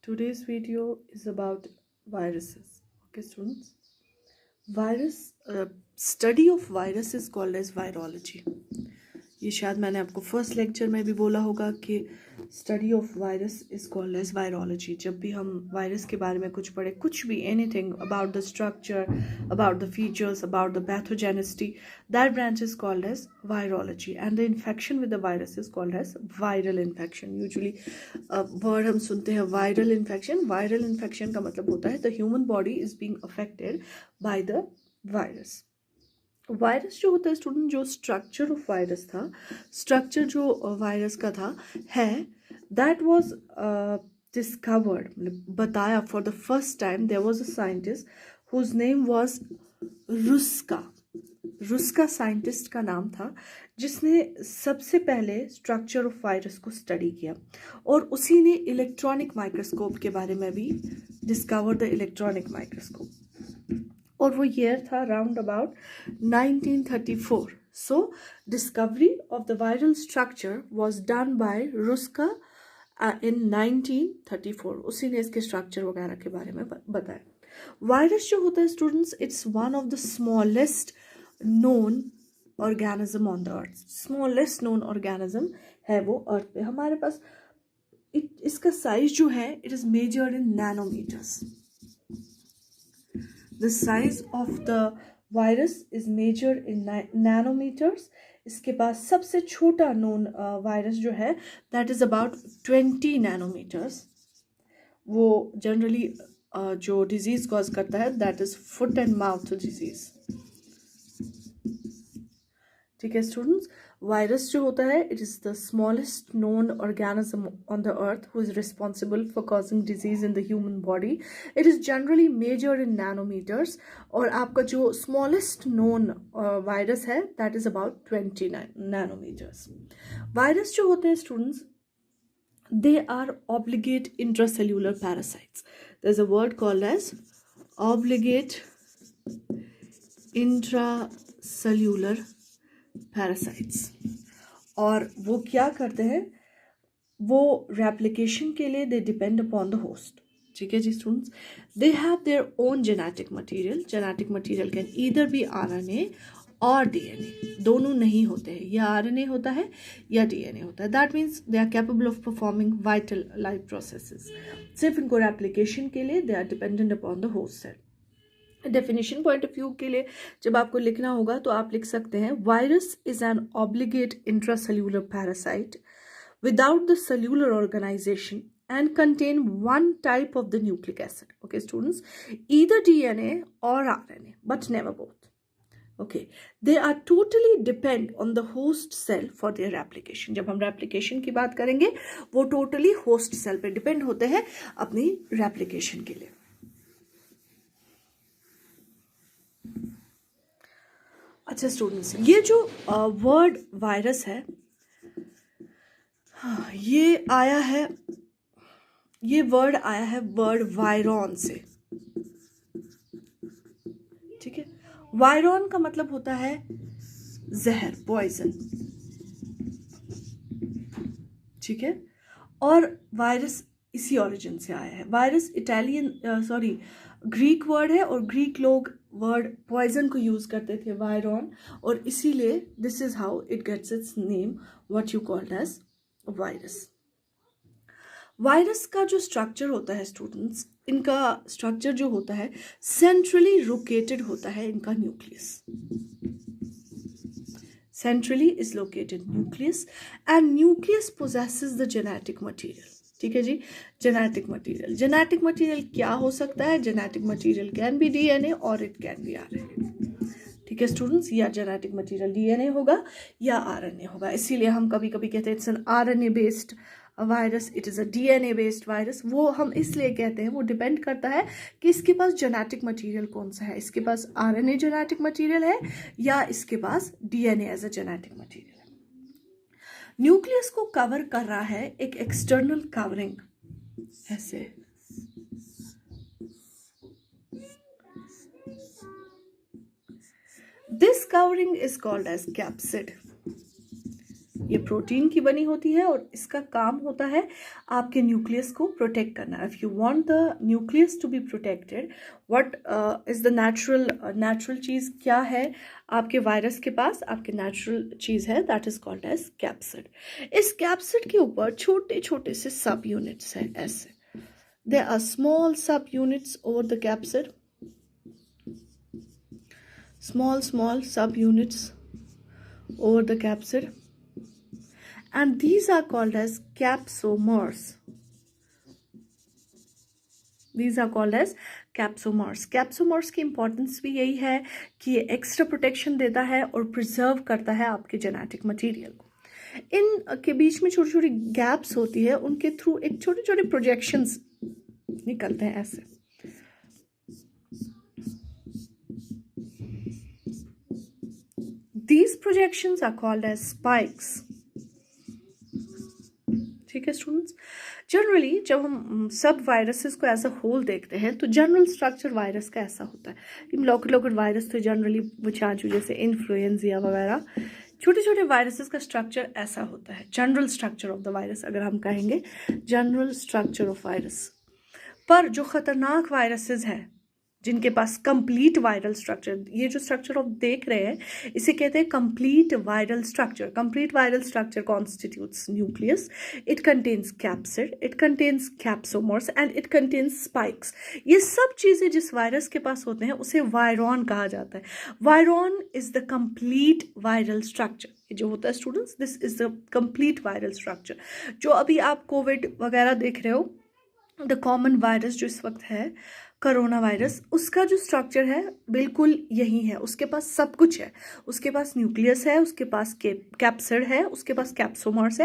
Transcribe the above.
Today's video is about viruses. Okay, students. Study of virus is called as virology. ये शायद मैंने आपको first lecture में भी बोला होगा कि study of virus is called as virology. जब भी हम वायरस के बारे में कुछ पढ़े, कुछ भी anything about the structure, about the features, about the pathogenicity, that branch is called as virology. And the infection with the virus is called as viral infection. Usually word हम सुनते हैं वायरल इन्फेक्शन. वायरल इन्फेक्शन का मतलब होता है the human body is being affected by the virus. Virus जो होता है स्टूडेंट, जो स्ट्रक्चर ऑफ वायरस था, स्ट्रक्चर जो वायरस का था है, दैट वाज डिस्कवर्ड, मतलब बताया for the first time. There was a scientist whose name was Ruska. Ruska scientist का नाम था जिसने सबसे पहले स्ट्रक्चर ऑफ वायरस को स्टडी किया, और उसी ने इलेक्ट्रॉनिक माइक्रोस्कोप के बारे में भी डिस्कवर द इलेक्ट्रॉनिक माइक्रोस्कोप. और वो ईयर था round about 1934. So discovery of the viral structure was done by Ruska in 1934. उसी ने इसके स्ट्रक्चर वगैरह के बारे में बताया. वायरस जो होता है students, it's one of the smallest known organism on the earth. Smallest known organism है वो अर्थ पे. हमारे पास इसका साइज जो है, it is measured in nanometres. The size of the virus is measured in nanometers. इसके पास सबसे छोटा नोन वायरस जो है, that is about 20 nanometers. वो जनरली जो डिजीज कॉज करता है, that is foot and mouth disease. ठीक है स्टूडेंट्स. वायरस जो होता है, it is the smallest known organism on the earth who is responsible for causing disease in the human body. It is generally measured in nanometres. और आपका जो smallest known virus है, that is about 20 nanometres. Virus जो होते हैं students, they are obligate intracellular parasites. There's a word called as obligate intracellular parasites. और वो क्या करते हैं, वो रेप्लिकेशन के लिए they depend upon the host. ठीक है जी students. They have their own genetic material. Genetic material can either be RNA or DNA. दोनों नहीं होते हैं, या आरएनए होता है या डीएनए होता है. That means they are capable of performing vital life processes. सिर्फ इनको रेप्लिकेशन के लिए they are dependent upon the host cell. Definition point of view के लिए जब आपको लिखना होगा तो आप लिख सकते हैं, virus is an obligate intracellular parasite without the cellular organisation and contain one type of the nucleic acid. Okay students, either DNA or RNA, but never both. Okay, they are totally depend on the host cell for their replication. जब हम replication की बात करेंगे, वो totally host cell पे depend होते हैं अपनी replication के लिए. अच्छा स्टूडेंट्स, ये जो वर्ड वायरस है, ये आया है, ये वर्ड आया है वर्ड वायरॉन से. ठीक है. वायरॉन का मतलब होता है जहर, पॉइजन. ठीक है. और वायरस इसी ओरिजिन से आया है. वायरस ग्रीक वर्ड है, और ग्रीक लोग वर्ड पॉइजन को यूज करते थे, वायरॉन, और इसीलिए this is how it gets its name, what you called as virus. Virus का जो स्ट्रक्चर होता है स्टूडेंट्स, इनका स्ट्रक्चर जो होता है, सेंट्रली लोकेटेड होता है इनका nucleus. Centrally is located nucleus, and nucleus possesses the genetic material. ठीक है जी. जेनेटिक मटेरियल, जेनेटिक मटेरियल क्या हो सकता है? Genetic material can be DNA और इट कैन बी आरएनए. ठीक है स्टूडेंट्स, या जेनेटिक मटेरियल डीएनए होगा या आरएनए होगा. इसीलिए हम कभी कभी कहते हैं it's an RNA based virus, it is a DNA based virus. वो हम इसलिए कहते हैं, वो डिपेंड करता है कि इसके पास जेनेटिक मटेरियल कौन सा है. इसके पास आरएनए जेनेटिक मटेरियल है या इसके पास DNA as a genetic material है. न्यूक्लियस को कवर कर रहा है एक एक्सटर्नल कवरिंग, ऐसे. This covering is called as capsid. ये प्रोटीन की बनी होती है और इसका काम होता है आपके न्यूक्लियस को प्रोटेक्ट करना। If you want the nucleus to be protected, what is the natural चीज़ क्या है आपके वायरस के पास? आपके नेचुरल चीज़ है that is called as capsid. इस कैप्सिड के ऊपर छोटे छोटे से सब यूनिट्स हैं ऐसे। There are small subunits over the capsid, small subunits over the capsid, and these are called as capsomers. These are called as capsomers. Capsomers की importance भी यही है कि ये extra protection देता है और preserve करता है आपके genetic material को। इन के बीच में छोटी छोटी गैप्स होती है, उनके थ्रू एक छोटे छोटे प्रोजेक्शंस निकलते हैं ऐसे। These projections are called as spikes. ठीक है स्टूडेंट्स, जनरली जब हम सब वायरसेस को एज अ होल देखते हैं तो जनरल स्ट्रक्चर वायरस का ऐसा होता है। लोकल वायरस तो जनरली बुचांचू जैसे इन्फ्लुएंजा वगैरह छोटे छोटे वायरसेस का स्ट्रक्चर ऐसा होता है, general structure of the virus अगर हम कहेंगे, जनरल स्ट्रक्चर ऑफ वायरस। पर जो खतरनाक वायरसेस हैं जिनके पास कंप्लीट वायरल स्ट्रक्चर, ये जो स्ट्रक्चर आप देख रहे हैं इसे कहते हैं complete viral structure. Complete viral structure constitutes nucleus, it contains capsid, it contains capsomeres and it contains spikes. ये सब चीज़ें जिस वायरस के पास होते हैं उसे वायरॉन कहा जाता है। Virion is the complete viral structure. जो होता है students, this is the complete viral structure. जो अभी आप कोविड वगैरह देख रहे हो, द कॉमन वायरस जो इस वक्त है कोरोना वायरस, उसका जो स्ट्रक्चर है बिल्कुल यही है। उसके पास सब कुछ है, उसके पास न्यूक्लियस है, उसके पास कैप्सिड है, उसके पास कैप्सोमर्स है।